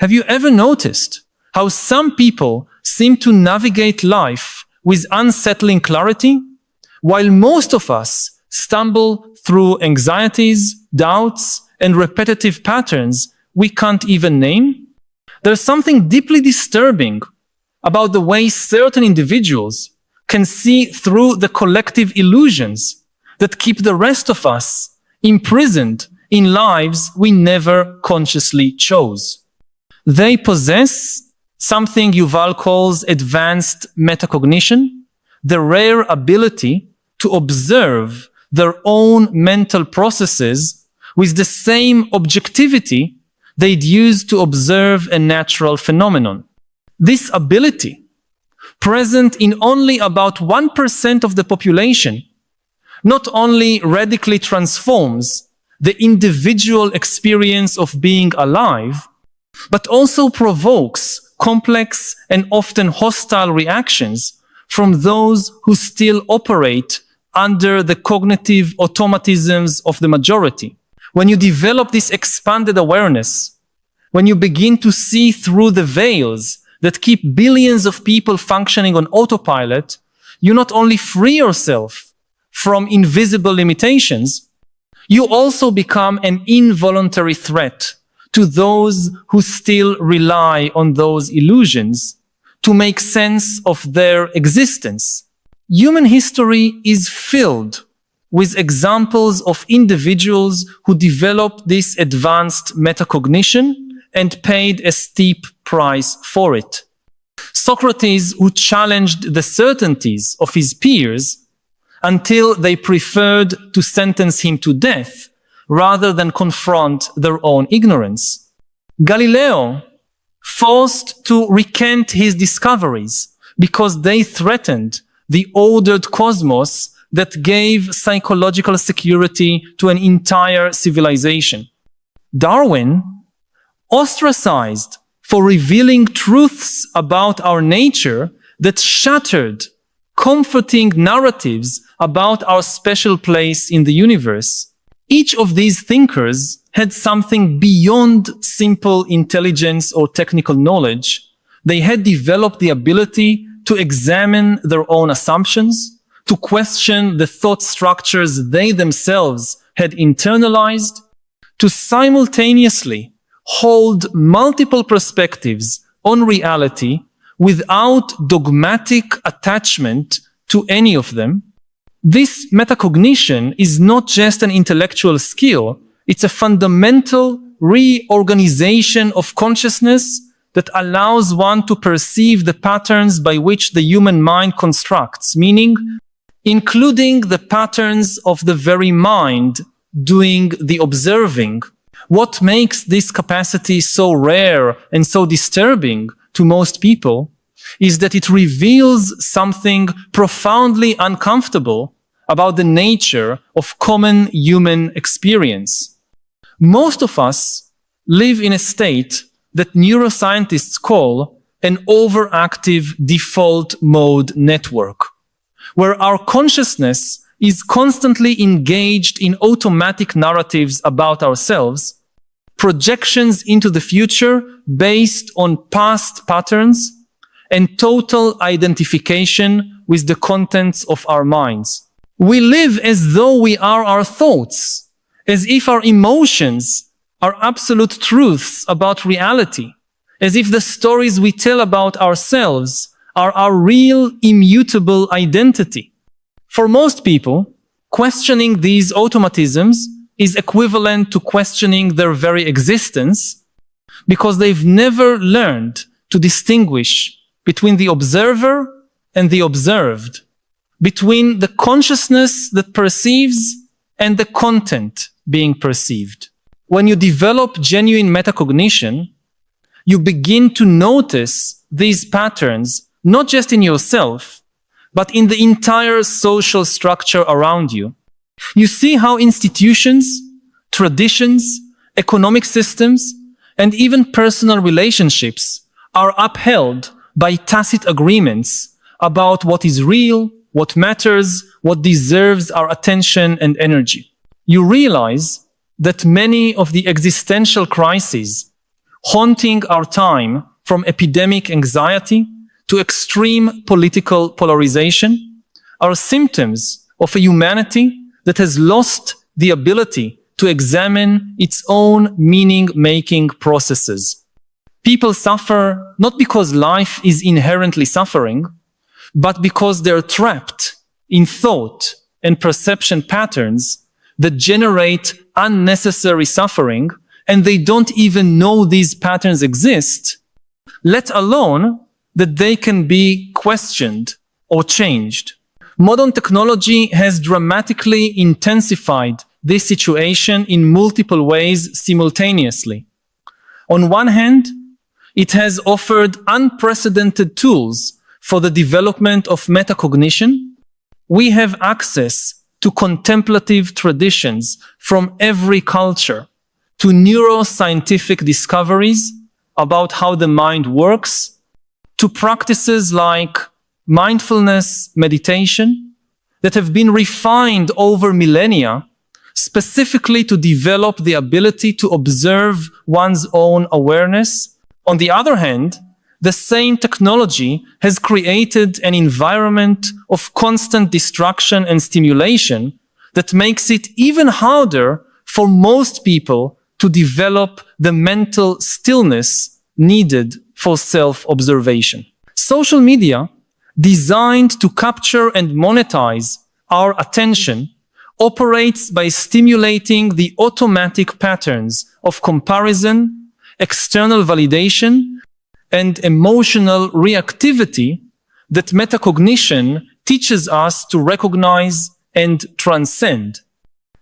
Have you ever noticed how some people seem to navigate life with unsettling clarity, while most of us stumble through anxieties, doubts, and repetitive patterns we can't even name? There's something deeply disturbing about the way certain individuals can see through the collective illusions that keep the rest of us imprisoned in lives we never consciously chose. They possess something Yuval calls advanced metacognition, the rare ability to observe their own mental processes with the same objectivity they'd use to observe a natural phenomenon. This ability, present in only about 1% of the population, not only radically transforms the individual experience of being alive, but also provokes complex and often hostile reactions from those who still operate under the cognitive automatisms of the majority. When you develop this expanded awareness, when you begin to see through the veils that keep billions of people functioning on autopilot, you not only free yourself from invisible limitations, you also become an involuntary threat to those who still rely on those illusions to make sense of their existence. Human history is filled with examples of individuals who developed this advanced metacognition and paid a steep price for it. Socrates, who challenged the certainties of his peers until they preferred to sentence him to death rather than confront their own ignorance. Galileo, forced to recant his discoveries because they threatened the ordered cosmos that gave psychological security to an entire civilization. Darwin, ostracized for revealing truths about our nature that shattered comforting narratives about our special place in the universe. Each of these thinkers had something beyond simple intelligence or technical knowledge. They had developed the ability to examine their own assumptions, to question the thought structures they themselves had internalized, to simultaneously hold multiple perspectives on reality without dogmatic attachment to any of them. This metacognition is not just an intellectual skill, it's a fundamental reorganization of consciousness that allows one to perceive the patterns by which the human mind constructs, meaning including the patterns of the very mind doing the observing. What makes this capacity so rare and so disturbing to most people is that it reveals something profoundly uncomfortable about the nature of common human experience. Most of us live in a state that neuroscientists call an overactive default mode network, where our consciousness is constantly engaged in automatic narratives about ourselves, projections into the future based on past patterns, and total identification with the contents of our minds. We live as though we are our thoughts, as if our emotions are absolute truths about reality, as if the stories we tell about ourselves are our real, immutable identity. For most people, questioning these automatisms is equivalent to questioning their very existence because they've never learned to distinguish between the observer and the observed, between the consciousness that perceives and the content being perceived. When you develop genuine metacognition, you begin to notice these patterns not just in yourself, but in the entire social structure around you. You see how institutions, traditions, economic systems, and even personal relationships are upheld by tacit agreements about what is real, what matters, what deserves our attention and energy. You realize that many of the existential crises haunting our time, from epidemic anxiety to extreme political polarization, are symptoms of a humanity that has lost the ability to examine its own meaning-making processes. People suffer not because life is inherently suffering, but because they're trapped in thought and perception patterns that generate unnecessary suffering, and they don't even know these patterns exist, let alone that they can be questioned or changed. Modern technology has dramatically intensified this situation in multiple ways simultaneously. On one hand, it has offered unprecedented tools for the development of metacognition. We have access to contemplative traditions from every culture, to neuroscientific discoveries about how the mind works, to practices like mindfulness meditation that have been refined over millennia specifically to develop the ability to observe one's own awareness. On the other hand, the same technology has created an environment of constant distraction and stimulation that makes it even harder for most people to develop the mental stillness needed for self-observation. Social media, designed to capture and monetize our attention, operates by stimulating the automatic patterns of comparison, external validation, and emotional reactivity that metacognition teaches us to recognize and transcend.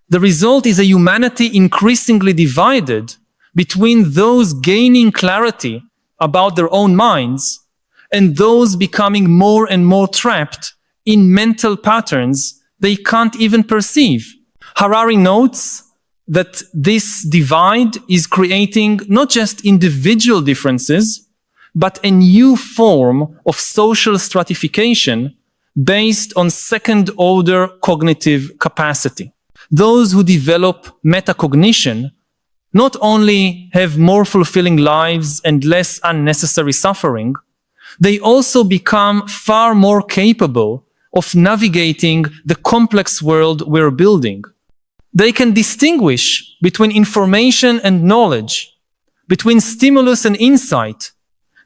The result is a humanity increasingly divided between those gaining clarity about their own minds and those becoming more and more trapped in mental patterns they can't even perceive. Harari notes that this divide is creating not just individual differences, but a new form of social stratification based on second-order cognitive capacity. Those who develop metacognition not only have more fulfilling lives and less unnecessary suffering, they also become far more capable of navigating the complex world we're building. They can distinguish between information and knowledge, between stimulus and insight,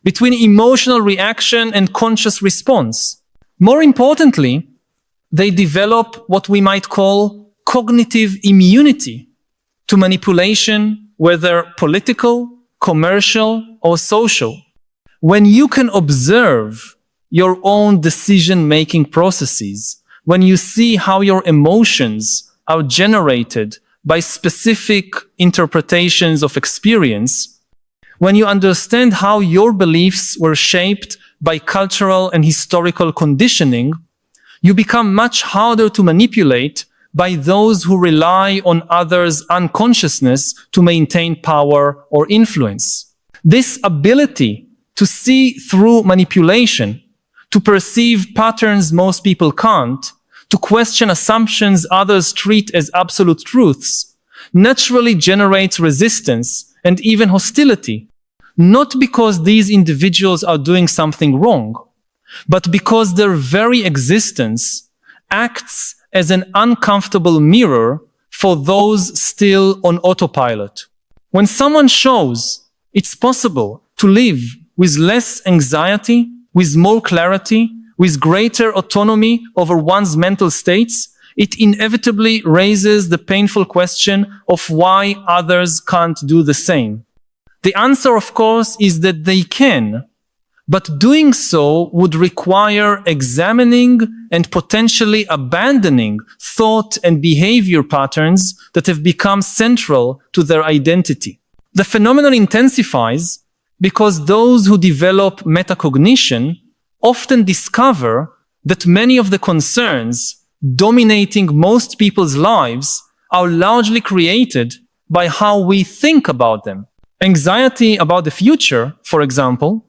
between emotional reaction and conscious response. More importantly, they develop what we might call cognitive immunity to manipulation, whether political, commercial, or social. When you can observe your own decision-making processes, when you see how your emotions are generated by specific interpretations of experience, when you understand how your beliefs were shaped by cultural and historical conditioning, you become much harder to manipulate by those who rely on others' unconsciousness to maintain power or influence. This ability to see through manipulation, to perceive patterns most people can't, to question assumptions others treat as absolute truths, naturally generates resistance and even hostility, not because these individuals are doing something wrong, but because their very existence acts as an uncomfortable mirror for those still on autopilot. When someone shows it's possible to live with less anxiety, with more clarity, with greater autonomy over one's mental states, it inevitably raises the painful question of why others can't do the same. The answer, of course, is that they can, but doing so would require examining and potentially abandoning thought and behavior patterns that have become central to their identity. The phenomenon intensifies because those who develop metacognition often discover that many of the concerns dominating most people's lives are largely created by how we think about them. Anxiety about the future, for example,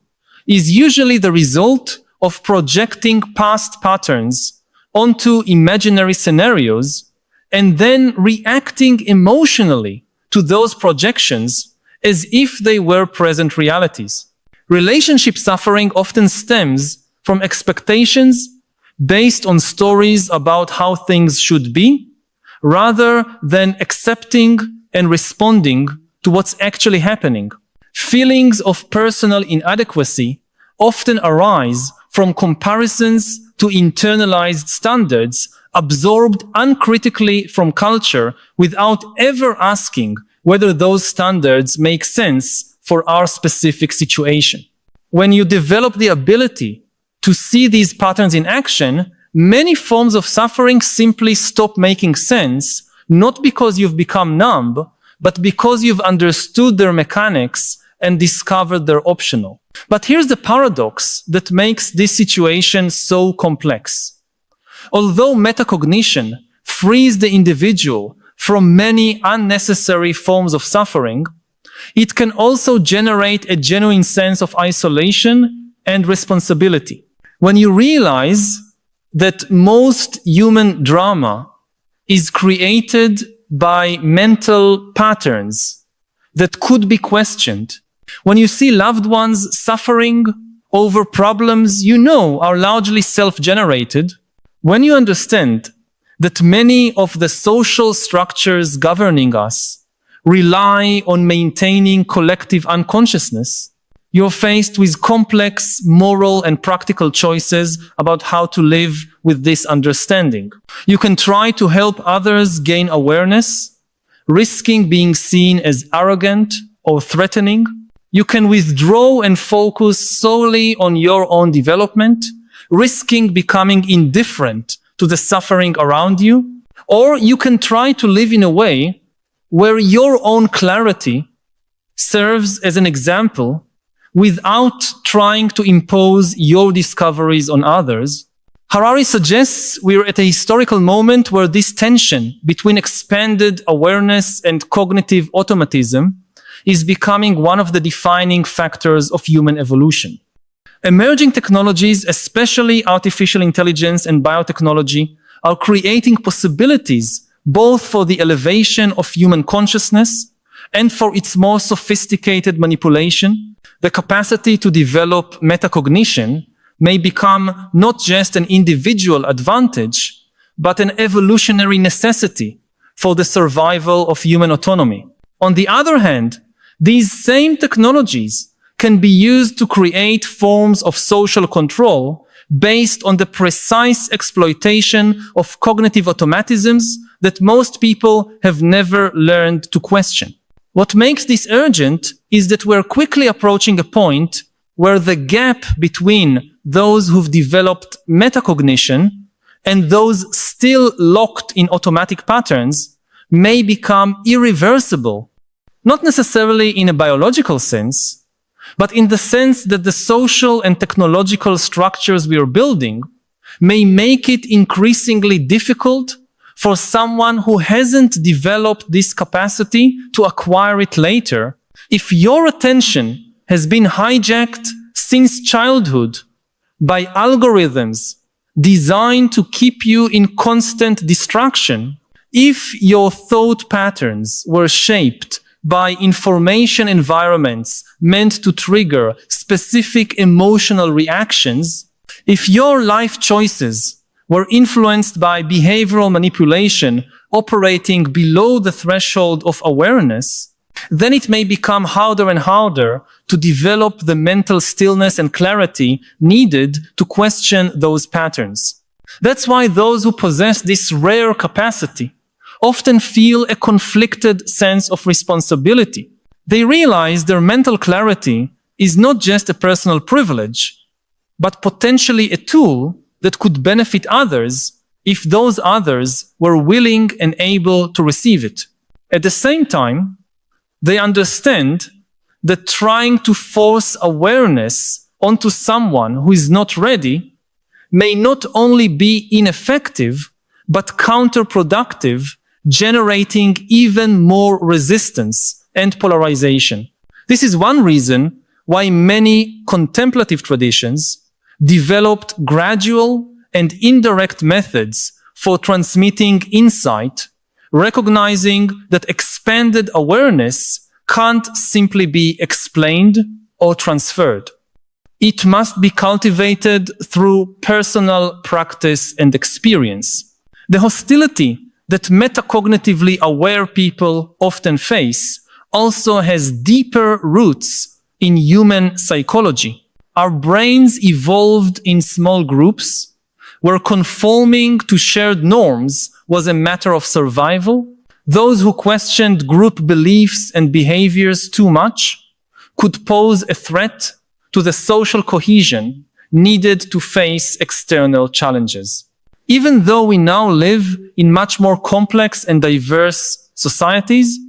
is usually the result of projecting past patterns onto imaginary scenarios and then reacting emotionally to those projections as if they were present realities. Relationship suffering often stems from expectations based on stories about how things should be, rather than accepting and responding to what's actually happening. Feelings of personal inadequacy often arise from comparisons to internalized standards absorbed uncritically from culture without ever asking whether those standards make sense for our specific situation. When you develop the ability to see these patterns in action, many forms of suffering simply stop making sense, not because you've become numb, but because you've understood their mechanics and discovered they're optional. But here's the paradox that makes this situation so complex. Although metacognition frees the individual from many unnecessary forms of suffering, it can also generate a genuine sense of isolation and responsibility. When you realize that most human drama is created by mental patterns that could be questioned, when you see loved ones suffering over problems you know are largely self-generated, when you understand that many of the social structures governing us rely on maintaining collective unconsciousness, you're faced with complex moral and practical choices about how to live with this understanding. You can try to help others gain awareness, risking being seen as arrogant or threatening. You can withdraw and focus solely on your own development, risking becoming indifferent to the suffering around you. Or you can try to live in a way where your own clarity serves as an example without trying to impose your discoveries on others. Harari suggests we're at a historical moment where this tension between expanded awareness and cognitive automatism is becoming one of the defining factors of human evolution. Emerging technologies, especially artificial intelligence and biotechnology, are creating possibilities both for the elevation of human consciousness and for its more sophisticated manipulation. The capacity to develop metacognition may become not just an individual advantage, but an evolutionary necessity for the survival of human autonomy. On the other hand, these same technologies can be used to create forms of social control based on the precise exploitation of cognitive automatisms that most people have never learned to question. What makes this urgent is that we're quickly approaching a point where the gap between those who've developed metacognition and those still locked in automatic patterns may become irreversible, not necessarily in a biological sense, but in the sense that the social and technological structures we are building may make it increasingly difficult for someone who hasn't developed this capacity to acquire it later. If your attention has been hijacked since childhood by algorithms designed to keep you in constant distraction, if your thought patterns were shaped by information environments meant to trigger specific emotional reactions, if your life choices were influenced by behavioral manipulation operating below the threshold of awareness, then it may become harder and harder to develop the mental stillness and clarity needed to question those patterns. That's why those who possess this rare capacity often feel a conflicted sense of responsibility. They realize their mental clarity is not just a personal privilege, but potentially a tool that could benefit others if those others were willing and able to receive it. At the same time, they understand that trying to force awareness onto someone who is not ready may not only be ineffective, but counterproductive, generating even more resistance and polarization. This is one reason why many contemplative traditions developed gradual and indirect methods for transmitting insight, recognizing that expanded awareness can't simply be explained or transferred. It must be cultivated through personal practice and experience. The hostility that metacognitively aware people often face also has deeper roots in human psychology. Our brains evolved in small groups where conforming to shared norms was a matter of survival. Those who questioned group beliefs and behaviors too much could pose a threat to the social cohesion needed to face external challenges. Even though we now live in much more complex and diverse societies,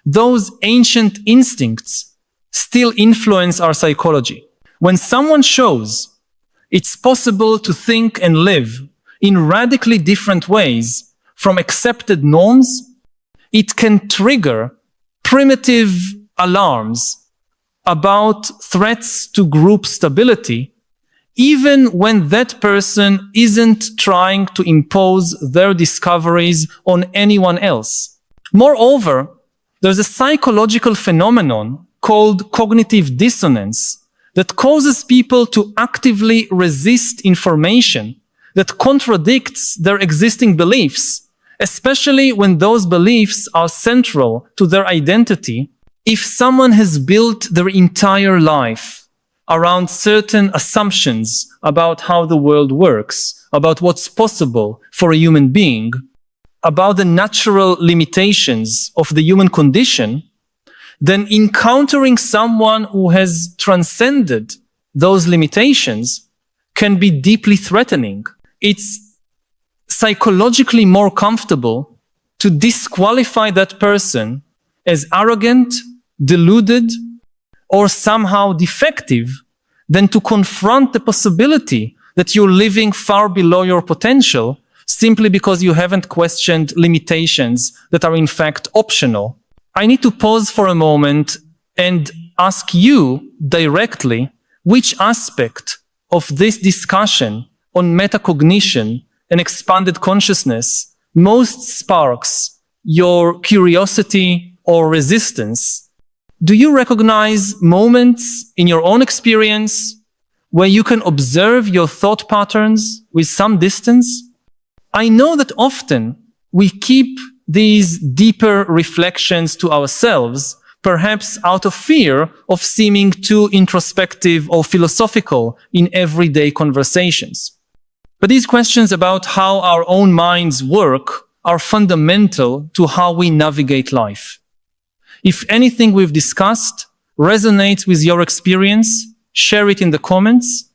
those ancient instincts still influence our psychology. When someone shows it's possible to think and live in radically different ways from accepted norms, it can trigger primitive alarms about threats to group stability, even when that person isn't trying to impose their discoveries on anyone else. Moreover, there's a psychological phenomenon called cognitive dissonance that causes people to actively resist information that contradicts their existing beliefs, especially when those beliefs are central to their identity. If someone has built their entire life around certain assumptions about how the world works, about what's possible for a human being, about the natural limitations of the human condition, then encountering someone who has transcended those limitations can be deeply threatening. It's psychologically more comfortable to disqualify that person as arrogant, deluded, or somehow defective than to confront the possibility that you're living far below your potential simply because you haven't questioned limitations that are in fact optional. I need to pause for a moment and ask you directly which aspect of this discussion on metacognition and expanded consciousness most sparks your curiosity or resistance. Do you recognize moments in your own experience where you can observe your thought patterns with some distance? I know that often we keep these deeper reflections to ourselves, perhaps out of fear of seeming too introspective or philosophical in everyday conversations. But these questions about how our own minds work are fundamental to how we navigate life. If anything we've discussed resonates with your experience, share it in the comments.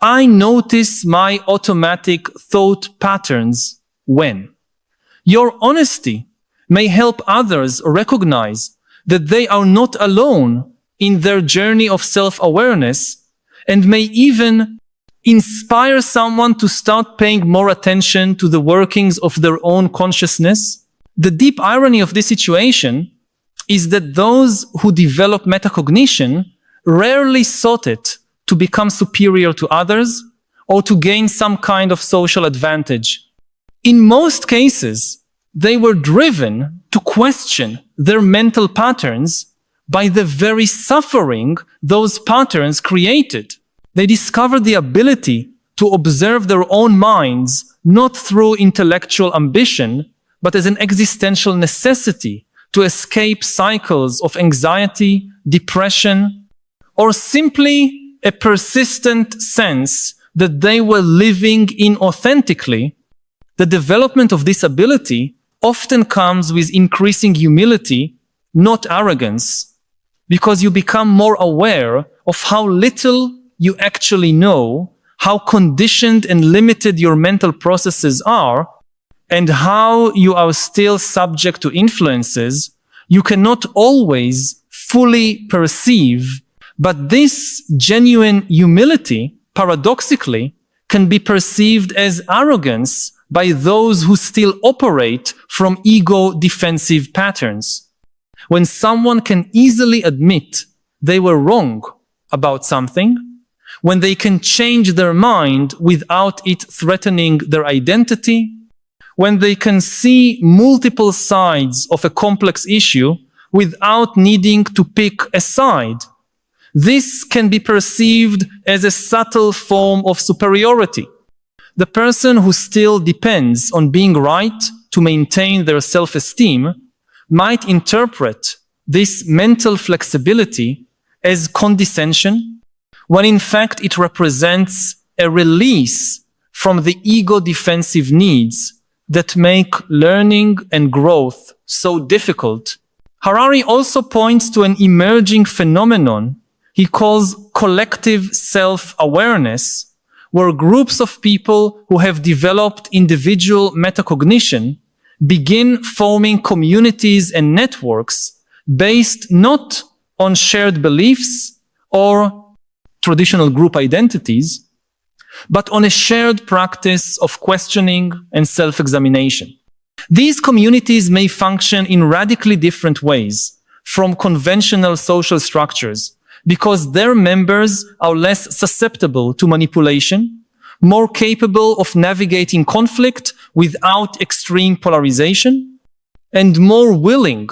I notice my automatic thought patterns when. Your honesty may help others recognize that they are not alone in their journey of self-awareness and may even inspire someone to start paying more attention to the workings of their own consciousness. The deep irony of this situation is that those who develop metacognition rarely sought it to become superior to others or to gain some kind of social advantage. In most cases, they were driven to question their mental patterns by the very suffering those patterns created. They discovered the ability to observe their own minds not through intellectual ambition, but as an existential necessity to escape cycles of anxiety, depression, or simply a persistent sense that they were living inauthentically. The development of this ability often comes with increasing humility, not arrogance, because you become more aware of how little you actually know, how conditioned and limited your mental processes are, and how you are still subject to influences you cannot always fully perceive. But this genuine humility, paradoxically, can be perceived as arrogance by those who still operate from ego-defensive patterns. When someone can easily admit they were wrong about something, when they can change their mind without it threatening their identity, when they can see multiple sides of a complex issue without needing to pick a side. This can be perceived as a subtle form of superiority. The person who still depends on being right to maintain their self-esteem might interpret this mental flexibility as condescension, when in fact it represents a release from the ego defensive needs that make learning and growth so difficult. Harari also points to an emerging phenomenon he calls collective self-awareness, where groups of people who have developed individual metacognition begin forming communities and networks based not on shared beliefs or traditional group identities, but on a shared practice of questioning and self-examination. These communities may function in radically different ways from conventional social structures because their members are less susceptible to manipulation, more capable of navigating conflict without extreme polarization, and more willing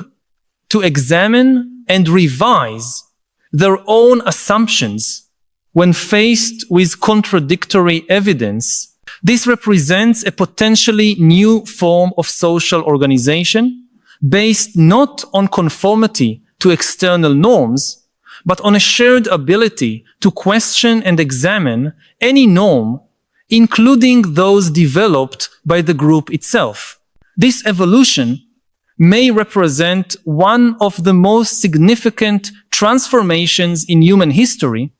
to examine and revise their own assumptions when faced with contradictory evidence. This represents a potentially new form of social organization based not on conformity to external norms, but on a shared ability to question and examine any norm, including those developed by the group itself. This evolution may represent one of the most significant transformations in human history,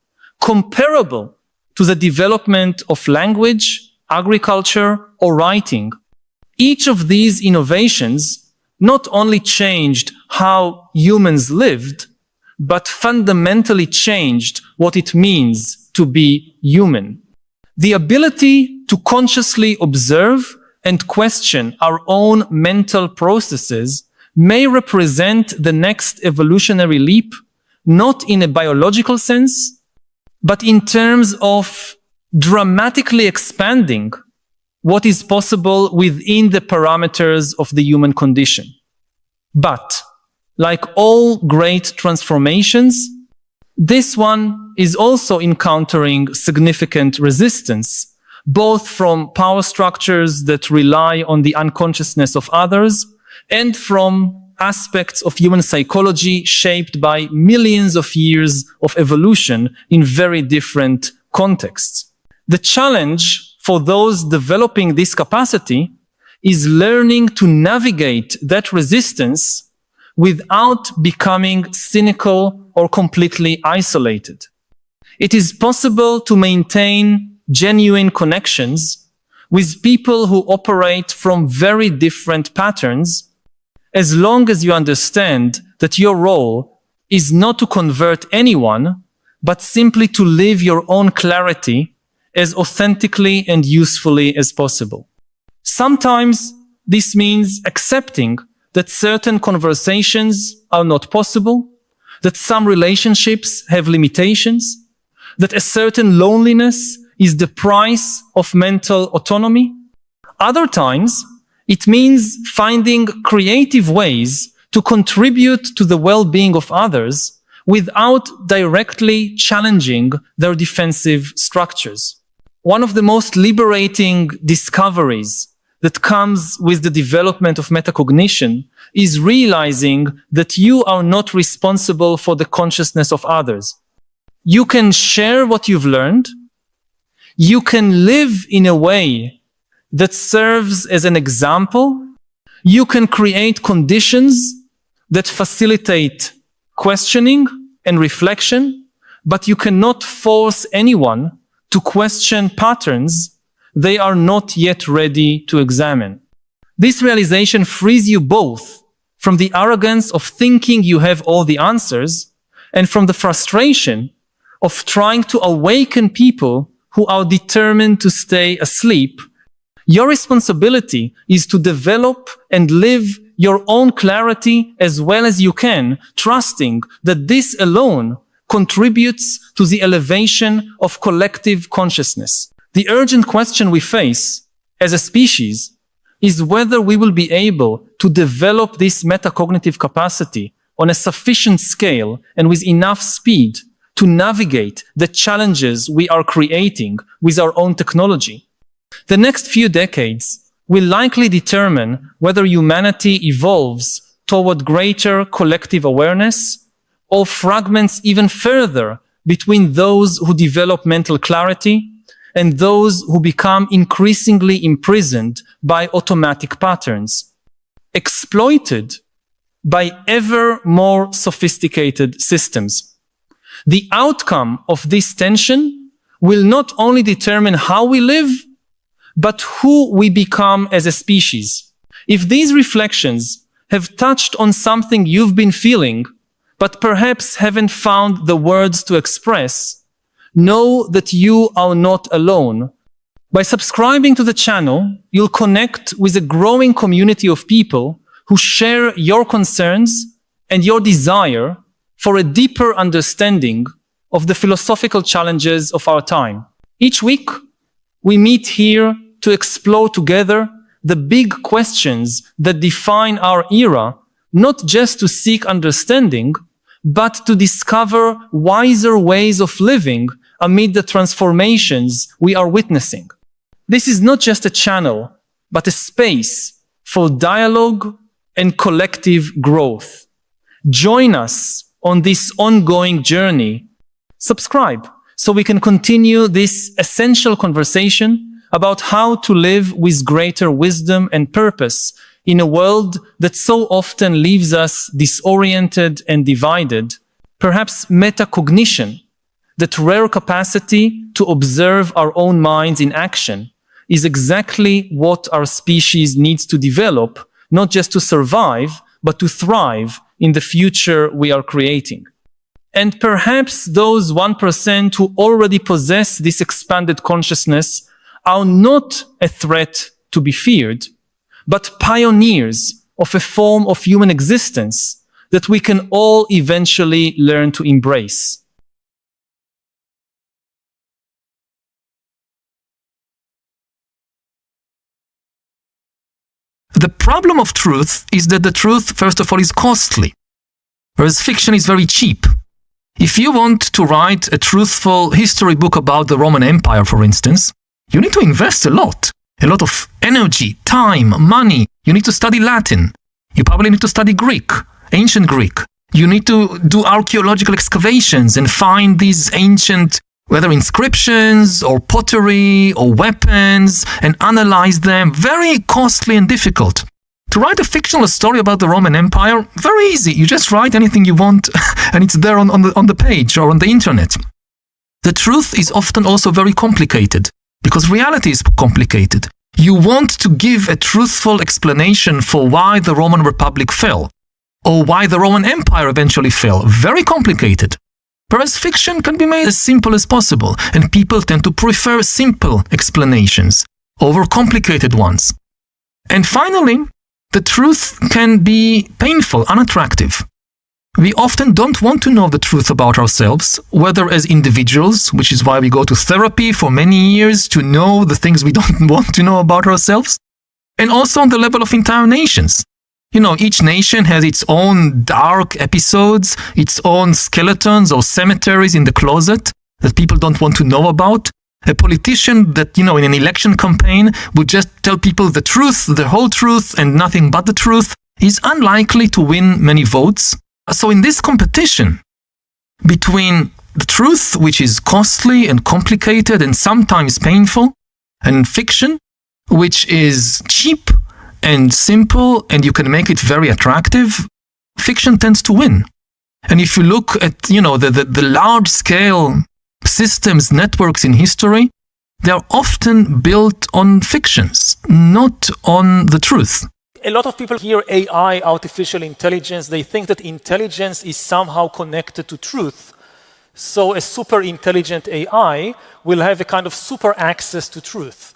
comparable to the development of language, agriculture, or writing. Each of these innovations not only changed how humans lived, but fundamentally changed what it means to be human. The ability to consciously observe and question our own mental processes may represent the next evolutionary leap, not in a biological sense, but in terms of dramatically expanding what is possible within the parameters of the human condition. But, like all great transformations, this one is also encountering significant resistance, both from power structures that rely on the unconsciousness of others and from aspects of human psychology shaped by millions of years of evolution in very different contexts. The challenge for those developing this capacity is learning to navigate that resistance without becoming cynical or completely isolated. It is possible to maintain genuine connections with people who operate from very different patterns, as long as you understand that your role is not to convert anyone, but simply to live your own clarity as authentically and usefully as possible. Sometimes this means accepting that certain conversations are not possible, that some relationships have limitations, that a certain loneliness is the price of mental autonomy. Other times, it means finding creative ways to contribute to the well-being of others without directly challenging their defensive structures. One of the most liberating discoveries that comes with the development of metacognition is realizing that you are not responsible for the consciousness of others. You can share what you've learned. You can live in a way that serves as an example. You can create conditions that facilitate questioning and reflection, but you cannot force anyone to question patterns they are not yet ready to examine. This realization frees you both from the arrogance of thinking you have all the answers and from the frustration of trying to awaken people who are determined to stay asleep. Your responsibility is to develop and live your own clarity as well as you can, trusting that this alone contributes to the elevation of collective consciousness. The urgent question we face as a species is whether we will be able to develop this metacognitive capacity on a sufficient scale and with enough speed to navigate the challenges we are creating with our own technology. The next few decades will likely determine whether humanity evolves toward greater collective awareness or fragments even further between those who develop mental clarity and those who become increasingly imprisoned by automatic patterns, exploited by ever more sophisticated systems. The outcome of this tension will not only determine how we live, but who we become as a species. If these reflections have touched on something you've been feeling, but perhaps haven't found the words to express, know that you are not alone. By subscribing to the channel, you'll connect with a growing community of people who share your concerns and your desire for a deeper understanding of the philosophical challenges of our time. Each week, we meet here to explore together the big questions that define our era, not just to seek understanding, but to discover wiser ways of living amid the transformations we are witnessing. This is not just a channel, but a space for dialogue and collective growth. Join us on this ongoing journey. Subscribe so we can continue this essential conversation about how to live with greater wisdom and purpose in a world that so often leaves us disoriented and divided. Perhaps metacognition, that rare capacity to observe our own minds in action, is exactly what our species needs to develop, not just to survive, but to thrive in the future we are creating. And perhaps those 1% who already possess this expanded consciousness are not a threat to be feared, but pioneers of a form of human existence that we can all eventually learn to embrace. The problem of truth is that the truth, first of all, is costly, whereas fiction is very cheap. If you want to write a truthful history book about the Roman Empire, for instance, you need to invest a lot of energy, time, money. You need to study Latin. You probably need to study Greek, ancient Greek. You need to do archaeological excavations and find these ancient, whether inscriptions or pottery or weapons, and analyze them. Very costly and difficult. To write a fictional story about the Roman Empire, very easy. You just write anything you want and it's there on the page or on the internet. The truth is often also very complicated because reality is complicated. You want to give a truthful explanation for why the Roman Republic fell or why the Roman Empire eventually fell. Very complicated. Whereas fiction can be made as simple as possible, and people tend to prefer simple explanations over complicated ones. And finally, the truth can be painful, unattractive. We often don't want to know the truth about ourselves, whether as individuals, which is why we go to therapy for many years to know the things we don't want to know about ourselves, and also on the level of entire nations. You know, each nation has its own dark episodes, its own skeletons or cemeteries in the closet that people don't want to know about. A politician that, in an election campaign would just tell people the truth, the whole truth, and nothing but the truth, is unlikely to win many votes. So in this competition between the truth, which is costly and complicated and sometimes painful, and fiction, which is cheap and simple, and you can make it very attractive, fiction tends to win. And if you look at, the large-scale systems, networks in history, they are often built on fictions, not on the truth. A lot of people hear AI, artificial intelligence, they think that intelligence is somehow connected to truth. So a super intelligent AI will have a kind of super access to truth.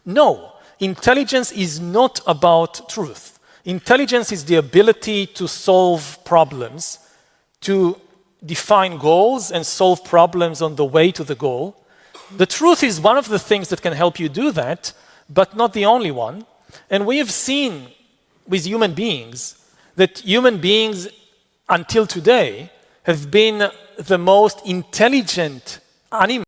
No. Intelligence is not about truth. Intelligence is the ability to solve problems, to define goals and solve problems on the way to the goal. The truth is one of the things that can help you do that, but not the only one. And we have seen with human beings that human beings until today, have been the most intelligent animals